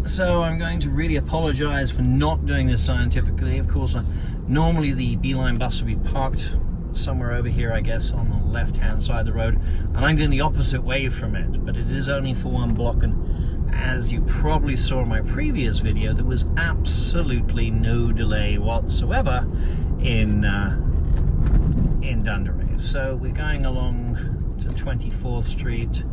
So I'm going to really apologize for not doing this scientifically. Of course, normally the Beeline bus would be parked somewhere over here, I guess, on the left-hand side of the road, and I'm going the opposite way from it, but it is only for one block, and as you probably saw in my previous video, there was absolutely no delay whatsoever in Dunderave. So we're going along to 24th Street.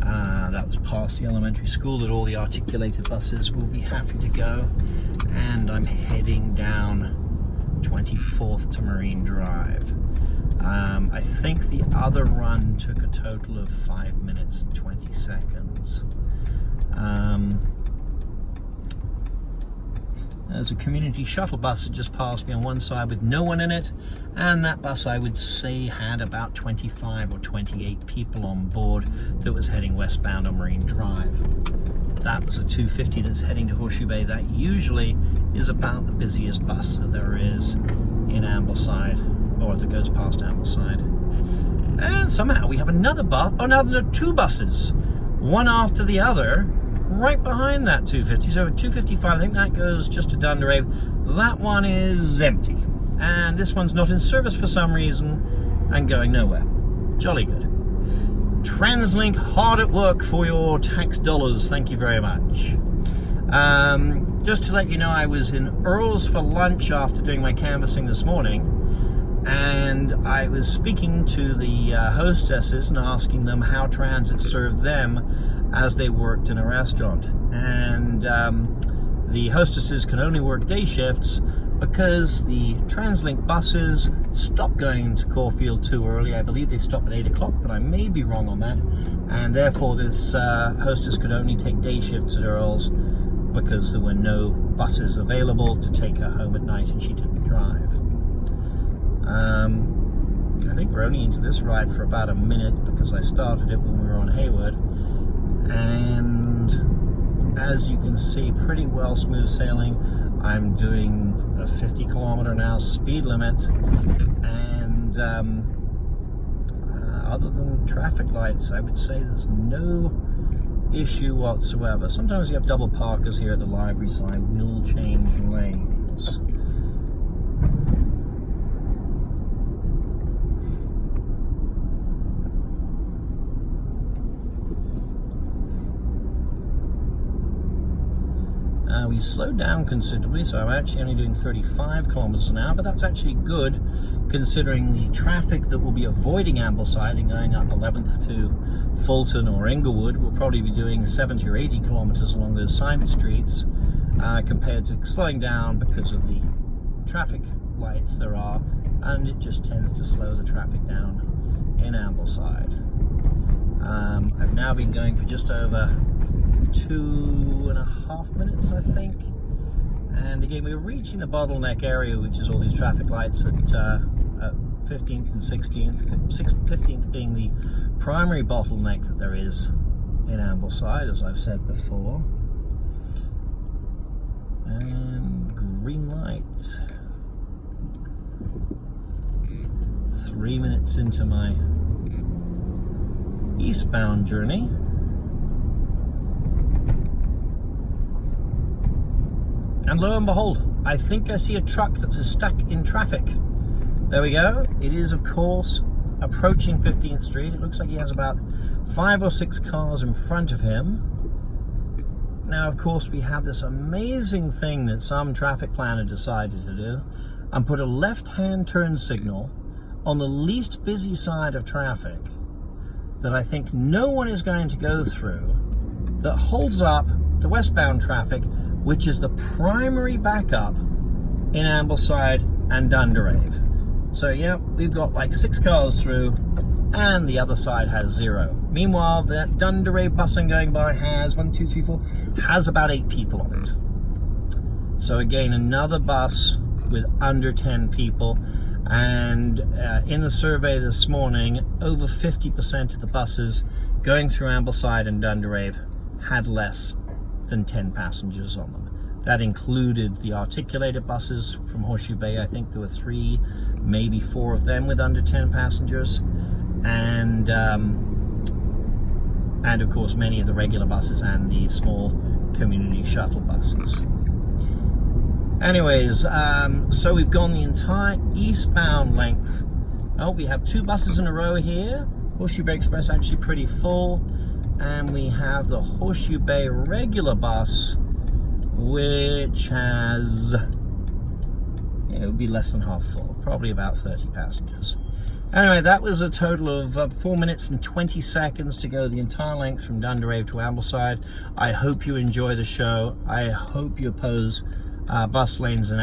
That was past the elementary school that all the articulated buses will be happy to go, and I'm heading down 24th to Marine Drive. I think the other run took a total of 5 minutes and 20 seconds. There's a community shuttle bus that just passed me on one side with no one in it, and that bus, I would say, had about 25 or 28 people on board that was heading westbound on Marine Drive. That was a 250 that's heading to Horseshoe Bay. That usually is about the busiest bus that there is in Ambleside, or that goes past Ambleside. And somehow we have another bus, two buses, one after the other, right behind that 250. So 255, I think that goes just to Dunderave. That one is empty, and this one's not in service for some reason and going nowhere. Jolly good. TransLink, hard at work for your tax dollars. Thank you very much. Just to let you know, I was in Earl's for lunch after doing my canvassing this morning, and I was speaking to the hostesses and asking them how transit served them as they worked in a restaurant. And the hostesses can only work day shifts because the TransLink buses stopped going to Caulfield too early. I believe they stopped at 8 o'clock, but I may be wrong on that. And therefore this hostess could only take day shifts at Earl's because there were no buses available to take her home at night, and she didn't drive. I think we're only into this ride for about a minute because I started it when we were on Hayward. And as you can see, pretty well smooth sailing. I'm doing a 50 km/h speed limit, and other than traffic lights, I would say there's no issue whatsoever. Sometimes you have double parkers here at the library, so I will change lanes. We slowed down considerably, so I'm actually only doing 35 km/h, but that's actually good considering the traffic that will be avoiding Ambleside and going up 11th to Fulton or Inglewood. Will probably be doing 70 or 80 kilometers along those side streets compared to slowing down because of the traffic lights there are, and it just tends to slow the traffic down in Ambleside. I've now been going for just over 2.5 minutes, I think, and again we're reaching the bottleneck area, which is all these traffic lights at 15th and 16th, 15th being the primary bottleneck that there is in Ambleside, as I've said before. And green light. 3 minutes into my eastbound journey. And lo and behold, I think I see a truck that's stuck in traffic. There we go. It is, of course, approaching 15th Street. It looks like he has about 5 or 6 cars in front of him. Now, of course, we have this amazing thing that some traffic planner decided to do and put a left-hand turn signal on the least busy side of traffic that I think no one is going to go through, that holds up the westbound traffic, which is the primary backup in Ambleside and Dunderave. So yeah, we've got like 6 cars through, and the other side has 0. Meanwhile, that Dunderave busing going by has 1, 2, 3, 4, has about 8 people on it. So again, another bus with under 10 people. And in the survey this morning, over 50% of the buses going through Ambleside and Dunderave had less than 10 passengers on them. That included the articulated buses from Horseshoe Bay. I think there were 3, maybe 4 of them with under 10 passengers. And and of course many of the regular buses and the small community shuttle buses. Anyways, so we've gone the entire eastbound length. Oh, we have 2 buses in a row here. Horseshoe Bay Express actually pretty full, and we have the Horseshoe Bay regular bus, which has, it would be less than half full, probably about 30 passengers. Anyway, that was a total of 4 minutes and 20 seconds to go the entire length from Dunderave to Ambleside. I hope you enjoy the show. I hope you oppose bus lanes and